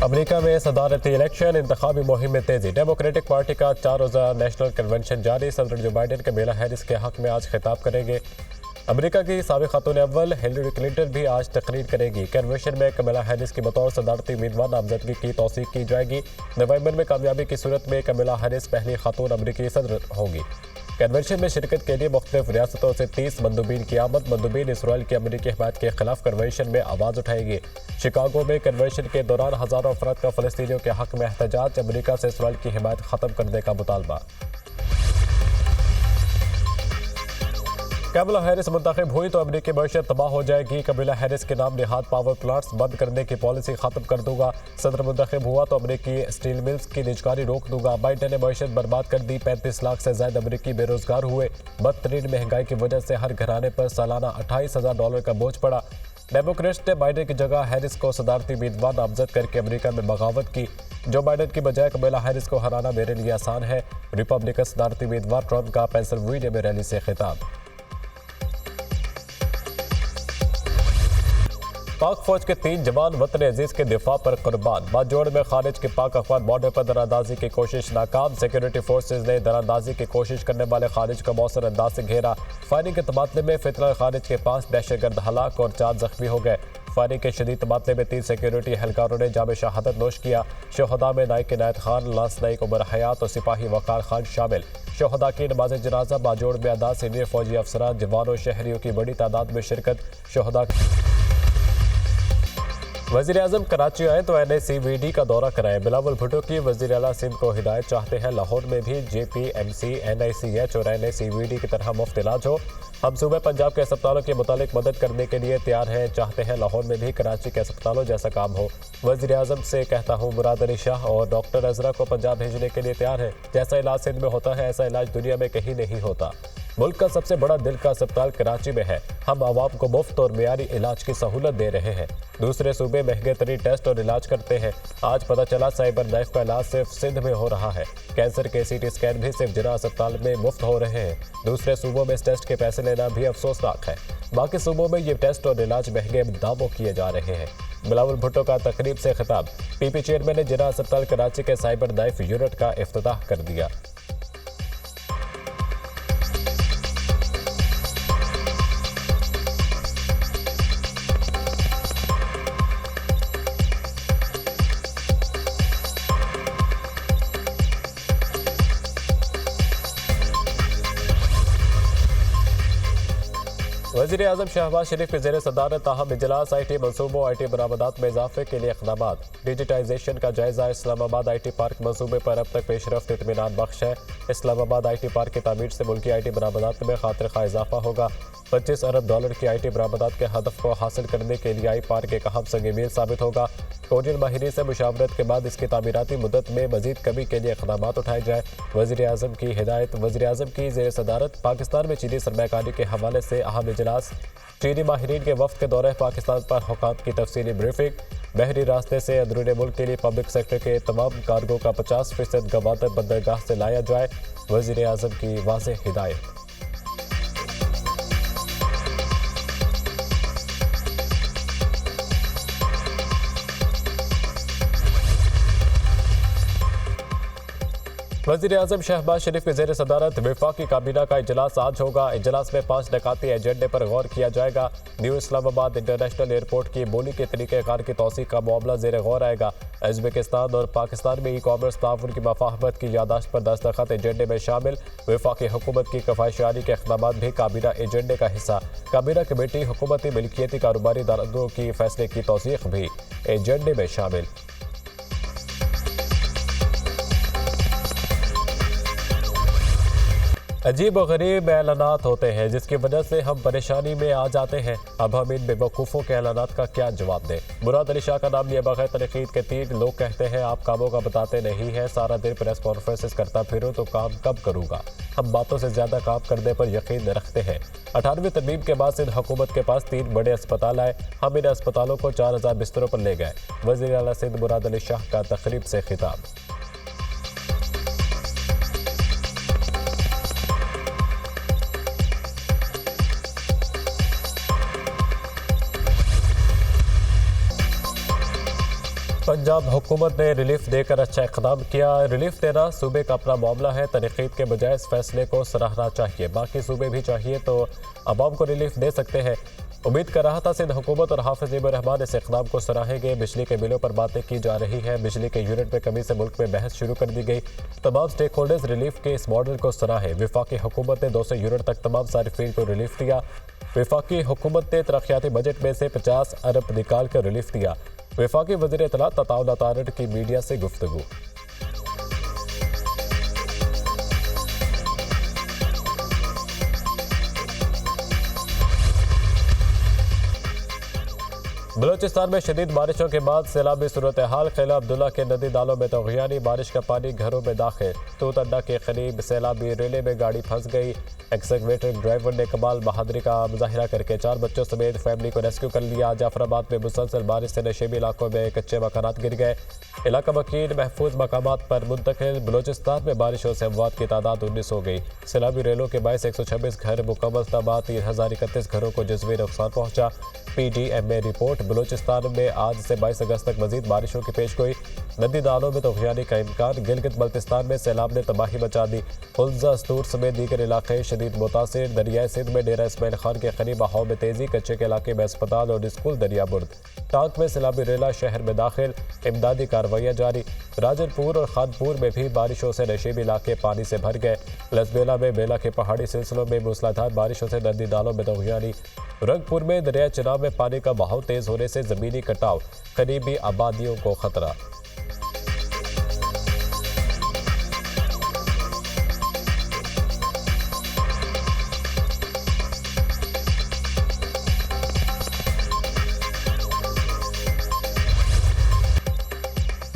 America में सदारती election इंतखाबी मुहिम में तेजी। डेमोक्रेटिक पार्टी का 4 रोज़ा नेशनल कन्वेंशन जारी। सदर जो बाइडन कमला हैरिस के हक में आज खिताब करेंगे। अमेरिका की साबिक़ खातून अव्वल हिलरी क्लिंटन भी आज तकरीर करेगी। कन्वेंशन में कमला हैरिस की बतौर सदारती उम्मीदवार नामजदगी की तौसीक की जाएगी। नवंबर में कामयाबी की सूरत में कमला हैरिस पहली खातून अमरीकी सदर होगी। कन्वेंशन में शिरकत के लिए मुख्तलिफ रियासतों से 30 मंदूबीन की आमद। मंदूबीन इसराइल की अमरीकी हिमायत के खिलाफ कन्वेंशन में आवाज़ उठाएगी। शिकागो में कन्वेंशन के दौरान हज़ारों अफराद का फ़लस्तीनियों के हक में एहतजाज। अमरीका से इसराइल की हिमायत ख़त्म करने का मुतालबा। कमला हैरिस मुंतखब हुई तो अमरीकी मईशत तबाह हो जाएगी। कमला हैरिस के नाम निहाद पावर प्लांट्स बंद करने की पॉलिसी खत्म कर दूंगा। सदर मुंतखब हुआ तो अमरीकी स्टील मिल्स की निजकारी रोक दूंगा। बाइडन ने मईशत बर्बाद कर दी। 35 लाख से ज्यादा अमरीकी बेरोजगार हुए। बदतरीन महंगाई की वजह से हर घराने पर सालाना $28,000 का बोझ पड़ा। डेमोक्रेट्स ने बाइडन की जगह हैरिस को सदारती उम्मीदवार नामजद करके अमेरिका में बगावत की। जो बाइडन की बजाय कमला हैरिस को हराना मेरे लिए आसान है। रिपब्लिकन सदारती उम्मीदवार ट्रंप का पेंसिल्वेनिया में रैली से खिताब। पाक फौज के 3 जवान वतन अजीज के दिफा पर कुर्बान। बाजोड़ में खारिज के पाक अफवाज बॉर्डर पर दरारंदाजी की कोशिश नाकाम। सिक्योरिटी फोर्सेज ने दरारंदाजी की कोशिश करने वाले खारिज को मौसर अंदाज से घेरा। फायरिंग के तबादले में फितरल खारिज के 5 दहशतगर्द हलाक और 4 जख्मी हो गए। फायरिंग के शदीद तबादले में 3 सिक्योरिटी एहलकारों ने जाम शहादत नोश किया। शोहदा में नाइक इनायत खान, लांस नाइक उमर हयात और सिपाही वकार खान शामिल। शोहदा की नमाज जनाजा बाजोड़ में अदा। सीनियर फौजी अफसरान, जवानों, शहरियों की बड़ी तादाद में शिरकत। शोहदा वज़ीर आज़म कराची आए तो NACVD का दौरा कराएं। बिलावल भुट्टो की वज़ीर आला सिंध को हिदायत चाहते हैं लाहौर में भी JPMC, NICH और NACVD की तरह मुफ्त इलाज हो। हम सूबे पंजाब के अस्पतालों की मुतालिक मदद करने के लिए तैयार हैं। चाहते हैं लाहौर में भी कराची के अस्पतालों जैसा काम हो। वज़ीर आज़म से कहता हूँ मुराद अली शाह और डॉक्टर अजरा को पंजाब भेजने के लिए तैयार है। जैसा इलाज सिंध में होता है ऐसा इलाज दुनिया में कहीं नहीं होता। मुल्क का सबसे बड़ा दिल का अस्पताल कराची में है। हम आवाम को मुफ्त और मियारी इलाज की सहूलत दे रहे हैं। दूसरे सूबे महंगे तरीन टेस्ट और इलाज करते हैं। आज पता चला साइबर नाइफ का इलाज सिर्फ सिंध में हो रहा है। कैंसर के CT स्कैन भी सिर्फ जिला अस्पताल में मुफ्त हो रहे हैं। दूसरे सूबों में इस टेस्ट के पैसे लेना भी अफसोसनाक है। बाकी सूबों में ये टेस्ट और इलाज महंगे दामों किए जा रहे हैं। बिलावल भुट्टो का तकरीब से खिताब। PP चेयरमैन ने जिला अस्पताल कराची के साइबर नाइफ यूनिट का इफ्तिताह कर दिया। वज़ीर आज़म शहबाज शरीफ के ज़ेर सदारत ताहम इजलास। IT मनसूबों IT बरामदात में इजाफे के लिए इक़दामात। डिजिटाइजेशन का जायजा। इस्लामाबाद IT पार्क मनसूबे पर अब तक पेशरफ्त इत्मीनान बख्श है। इस्लामाबाद IT पार्क की तामीर से मुल्की IT बरामदात में खातिर खा इजाफा होगा। $25 अरब की IT बरामदात के हदफ को हासिल करने के लिए आई पार्क एक अहम संग मील साबित होगा। कोरियन माहिरीन से मुशावरत के बाद इसकी तामीराती मुद्दत में मजीद कमी के लिए इक़दामात उठाए जाए। वज़ीर आज़म की हिदायत। वज़ीर आज़म की ज़ेर सदारत पाकिस्तान में चीनी सरमायाकारी के हवाले से अहम इजलास। चीनी माहिरीन के वफ्द के दौरे पाकिस्तान पर हुकाम की तफसीली ब्रीफिंग। बहरी रास्ते से अंदरूनी मुल्क के लिए पब्लिक सेक्टर के तमाम कार्गो का 50% गवादर बंदरगाह से लाया जाए। वज़ीर आज़म की वाज़ेह हिदायत। वज़ीर आज़म शहबाज शरीफ के ज़ेर सदारत वफाकी काबीना का इजलास आज होगा। इजलास में 5 नकाती एजेंडे पर गौर किया जाएगा। न्यू इस्लामाबाद इंटरनेशनल एयरपोर्ट की बोली के तरीक़ेकार की तौसीक़ का मामला ज़ेर गौर आएगा। उज़्बेकिस्तान और पाकिस्तान में ई-कॉमर्स ताउन की मफाहमत की यादाश्त पर दस्तखत एजेंडे में शामिल। वफाकी हुकूमत की कफ़ायशारी के इक़दामात भी काबीना एजेंडे का हिस्सा। काबीना कमेटी हुकूमती मिल्कियती कारोबारी इदारों की फैसले की तौसीक़ भी एजेंडे में शामिल। अजीब व गरीब ऐलानात होते हैं जिसकी वजह से हम परेशानी में आ जाते हैं। अब हम इन बेवकूफ़ों के ऐलानात का क्या जवाब दें। मुराद अली शाह का नाम लिए बगैर तनकीद के 3 लोग कहते हैं आप कामों का बताते नहीं हैं। सारा दिन प्रेस कॉन्फ्रेंसेस करता फिरो तो काम कब करूँगा। हम बातों से ज़्यादा काम करने पर यकीन रखते हैं। 18वीं तरमीम के बाद सिंध हुकूमत के पास 3 बड़े अस्पताल आए। हम इन अस्पतालों को 4000 बिस्तरों पर ले गए। वज़ीर आला सिंध मुराद अली शाह का तकरीब से खिताब। पंजाब हुकूमत ने रिलीफ देकर अच्छा इक़दाम किया। रिलीफ देना सूबे का अपना मामला है, तनकीद के बजाय इस फैसले को सराहना चाहिए। बाकी सूबे भी चाहिए तो अवाम को रिलीफ दे सकते हैं। उम्मीद कर रहा था सिंध हुकूमत और हाफिज रहमान इस इक़दाम को सराहेंगे। बिजली के बिलों पर बातें की जा रही है। बिजली के यूनिट में कमी से मुल्क में बहस शुरू कर दी गई। तमाम स्टेक होल्डर्स रिलीफ के इस मॉडल को सराहे। वफाकी हुकूमत ने 200 यूनिट तक तमाम सारिफीन को रिलीफ दिया। वफाकी हुकूमत ने तरक्याती बजट में से 50 अरब निकाल कर रिलीफ दिया। वफाकी वज़ीर इत्तलात अताउल्लाह तारड़ की मीडिया से गुफ्तगू। बलूचिस्तान में शदीद बारिशों के बाद सैलाबी सूरत हाल। किला अब्दुल्ला के नदी नालों में तग़ियानी, बारिश का पानी घरों में दाखिल। तूत अड्डा के करीब सैलाबी रेले में गाड़ी फंस गई। एक्सकवेटर ड्राइवर ने कमाल बहादुरी का मुजाहिरा करके 4 बच्चों समेत फैमिली को रेस्क्यू कर लिया। जाफराबाद में मुसलसल बारिश से नशेबी इलाकों में कच्चे मकानात गिर गए। इलाका मकीन महफूज मकामात पर मुंतकिल। बलूचिस्तान में बारिशों से अमवात की तादाद 19 हो गई। सैलाबी रेलों के बायस 126 घर मुकम्मल तबाह, 3031 घरों को जज़वी नुकसान पहुंचा। PDMA report. बलूचिस्तान में आज से 22 अगस्त तक मजीद बारिशों की पेशगोई। नदी नालों में तग़ियानी का इम्कान। गिलगित बल्तिस्तान में सैलाब ने तबाही मचा दी। हुल्जा, अस्तूर समेत दीगर इलाके शदीद मुतासिर। दरियाए सिंध में डेरा इस्माइल खान के करीब बहाव में तेजी। कच्चे के इलाके में अस्पताल और स्कूल दरियाबुर्द। टांक में सैलाबी रेला शहर में दाखिल। इमदादी कार्रवाइयाँ जारी। राजनपुर और खानपुर में भी बारिशों से नशेबी इलाके पानी से भर गए। लसबेला में बेला के पहाड़ी सिलसिलों में मूसलाधार बारिशों से नदी नालों में तग़ियानी। रंगपुर में दरिया चिनाब में पानी का बहाव तेज होने से जमीनी कटाव, करीबी आबादियों को खतरा।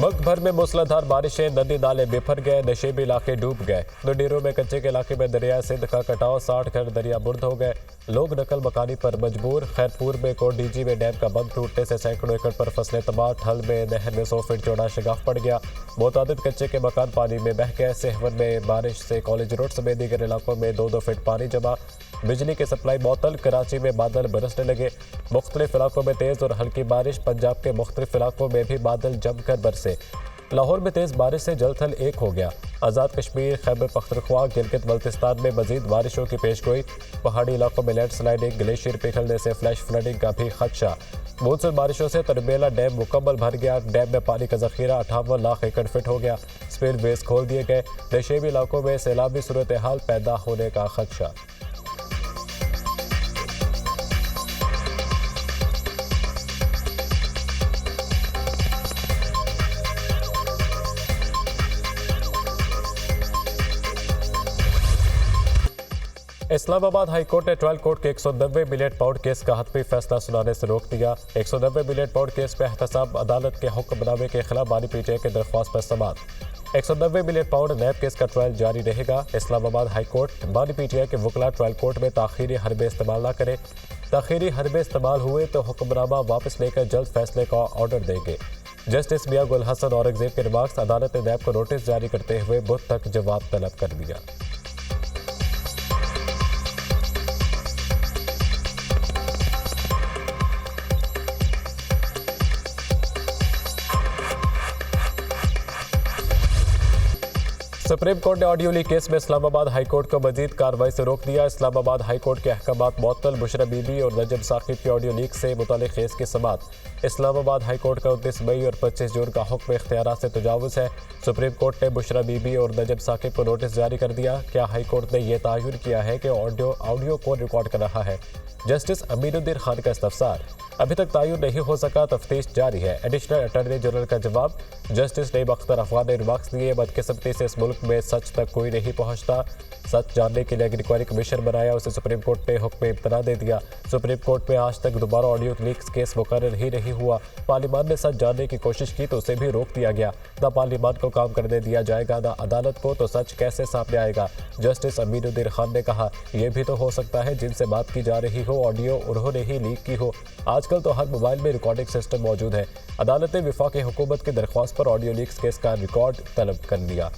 मुल्क भर में मूसलाधार बारिशें, नदी नाले बिफर गए, नशेबी इलाके डूब गए। नडीरों में कच्चे के इलाके में दरिया सिंध का कटाव, 60 घर दरिया बुर्द हो गए। लोग नकल मकानी पर मजबूर। खैरपुर में कोडीजी में डैम का बंद टूटने से सैकड़ों एकड़ पर फसलें तबाह। ठल में नहर में 100 फीट चौड़ा शगाफ पड़ गया। मुतादिद कच्चे के मकान पानी में बह गए। सेहवन में बारिश से कॉलेज रोड समेत दीगर इलाकों में 2-2 फीट पानी जमा। बिजली की सप्लाई मअतल। कराची में बादल बरसने लगे। मुख्तलिफ इलाकों में तेज़ और हल्की बारिश। पंजाब के मुख्तलिफ इलाकों में भी बादल जमकर बरसे। लाहौर में तेज़ बारिश से जल थल एक हो गया। आज़ाद कश्मीर, खैबर पख्तूनख्वा, गिलगित बल्तिस्तान में मजीद बारिशों की पेशगोई। पहाड़ी इलाकों में लैंडस्लाइडिंग, ग्लेशियर पिघलने से फ्लैश फ्लडिंग का भी खदशा। मूसलाधार बारिशों से तरबेला डैम मुकम्मल भर गया। डैम में पानी का जखीरा 58 लाख एकड़ फिट हो गया। स्पिल वेज खोल दिए गए। नशेबी इलाकों में सैलाबी सूरत हाल पैदा होने का खदशा। इस्लामाबाद हाई कोर्ट ने ट्रायल कोर्ट के 190 मिलियन पाउंड केस का हतमी फैसला सुनाने से रोक दिया। 190 मिलियन पाउंड केस में एहतसाब अदालत के हुक्मनामे के खिलाफ बानी पीटीआई की दरख्वास्त पर समाअत। 190 मिलियन पाउंड नैब केस का ट्रायल जारी रहेगा। इस्लामाबाद हाई कोर्ट बानी पीटीआई के वकला ट्रायल कोर्ट में ताखीरी हरबे इस्तेमाल न करें। ताखीरी हरबे इस्तेमाल हुए तो हुक्मनामा वापस लेकर जल्द फैसले का ऑर्डर देंगे। जस्टिस मियां गुल हसन औरंगजेब के रिमार्क्स। अदालत ने नैब को नोटिस जारी करते हुए बुध तक जवाब तलब कर दिया। सुप्रीम कोर्ट ने ऑडियो लीक केस में इस्लामाबाद हाई कोर्ट को मजीद कार्रवाई से रोक दिया। इस्लामाबाद हाई कोर्ट के अहकामात मुअत्तल। बुशरा बीबी और नजम साकिब की ऑडियो लीक से मुतालिक केस की समाअत। इस्लामाबाद हाई कोर्ट का 29 मई और 25 जून का हुक्म इख्तियारात से तजावुज़ है। सुप्रीम कोर्ट ने बुशरा बीबी और नजम साकिब को नोटिस जारी कर दिया। क्या हाई कोर्ट ने यह तयन किया है कि ऑडियो को रिकॉर्ड कर रहा है? जस्टिस अमीनुद्दीन खान का इस्तफसार। अभी तक तयन नहीं हो सका, तफ्तीश जारी है। एडिशनल अटॉर्नी जनरल का जवाब। जस्टिस नईम अख्तर अफगान ने रिमार्क्स दिए। बदकिस्मती से इस मुल्क में सच तक कोई नहीं पहुंचता। सच जानने के लिए एक इंक्वायरी कमीशन बनाया, उसे सुप्रीम कोर्ट ने हुक्म इम्तना दे दिया। सुप्रीम कोर्ट में आज तक दोबारा ऑडियो लीक्स केस मुकर्रर ही नहीं हुआ। पार्लियामान ने सच जानने की कोशिश की तो उसे भी रोक दिया गया। न पार्लियामान को काम करने दिया जाएगा, न अदालत को, तो सच कैसे सामने आएगा? जस्टिस अमीनुद्दीन खान ने कहा, यह भी तो हो सकता है जिनसे बात की जा रही हो ऑडियो उन्होंने ही लीक की हो। आजकल तो हर मोबाइल में रिकॉर्डिंग सिस्टम मौजूद है। अदालत ने वफाकी हुकूमत की दरख्वास्त पर ऑडियो लीक्स केस का रिकॉर्ड तलब कर लिया।